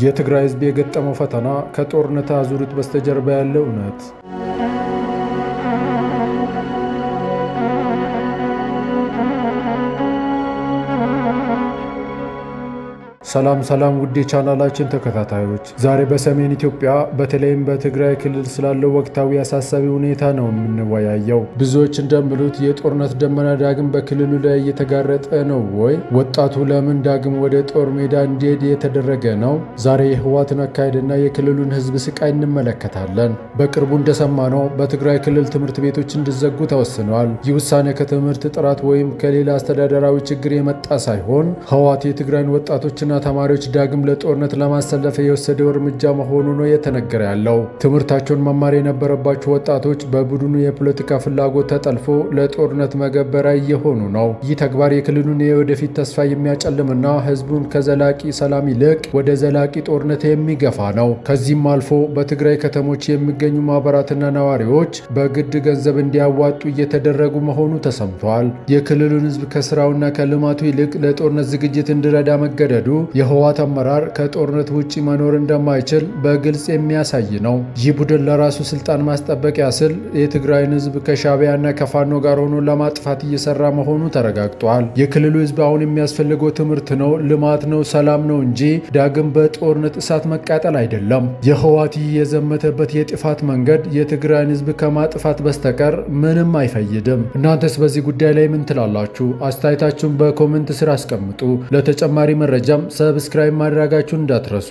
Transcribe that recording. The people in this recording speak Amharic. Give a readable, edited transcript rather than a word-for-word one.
የትግራይ ህዝብ የገጠመው ፈተና ከጦርነት አዙሪት በስተጀርባ ያለው እውነት። ሰላም ውድ የቻናላችን ተከታታዮች፣ ዛሬ በሰሜን ኢትዮጵያ በተለይም በትግራይ ክልል ስላለው ወቅታዊ አሳሳቢ ሁኔታ ነው የምንወያየው። ብዙዎች እንደሚሉት የጦርነት ደመና ዳግም በክልሉ ላይ እየተጋረጠ ነው ወይ? ወጣቱ ለምን ዳግም ወደ ጦር ሜዳ እንዲሄድ የተደረገ ነው? ዛሬ የህወሓትን አካሄድና የክልሉን ህዝብ ስቃይ እንመለከታለን። በቅርቡ እንደሰማነው በትግራይ ክልል ትምህርት ቤቶች እንዲዘጉ ተወስኗል። ይህ ውሳኔ ከትምህርት ጥራት ወይም ከሌላ አስተዳደራዊ ችግር የመጣ ሳይሆን ህወሓት የትግራይን ወጣቶችና ተማሪዎች ዳግም ለጦርነት ለማሰለፍ የወሰደው እርምጃ መሆኑ ነው የተነገረ ያለው። ትምህርታቸውን መማር የነበረባቸው ወጣቶች በቡድኑ የፖለቲካ ፍላጎት ተጠልፎ ለጦርነት መገበሪያ እየሆኑ ነው። ይህ ተግባር የክልሉን የወደፊት ተስፋ የሚያጨልምና ህዝቡን ከዘላቂ ሰላም ይልቅ ወደ ዘላቂ ጦርነት የሚገፋ ነው። ከዚህም አልፎ በትግራይ ከተሞች የሚገኙ ማህበራትና ነዋሪዎች በግድ ገንዘብ እንዲያዋጡ እየተደረጉ መሆኑ ተሰምቷል። የክልሉን ህዝብ ከስራውና ከልማቱ ይልቅ ለጦርነት ዝግጅት እንዲረዳ መገደዱ የህወሓት አመራር ከጦርነት ውጪ መኖር እንደማይችል በግልጽ የሚያሳይ ነው። ይህ ቡድን ለራሱ ስልጣን ማስጠበቂያ ስል የትግራይን ህዝብ ከሻዕቢያና ከፋኖ ጋር ሆኖ ለማጥፋት እየሰራ መሆኑ ተረጋግጧል። የክልሉ ህዝብ አሁን የሚያስፈልገው ትምህርት ነው፣ ልማት ነው፣ ሰላም ነው እንጂ ዳግም በጦርነት እሳት መቃጠል አይደለም። የህወሓት የዘመተበት የጥፋት መንገድ የትግራይን ህዝብ ከማጥፋት በስተቀር ምንም አይፈይድም። እናንተስ በዚህ ጉዳይ ላይ ምን ትላላችሁ? አስተያየታችሁን በኮሜንት ስር አስቀምጡ። ለተጨማሪ መረጃም ሰብስክራይብ ማድረጋችሁን እንዳትረሱ።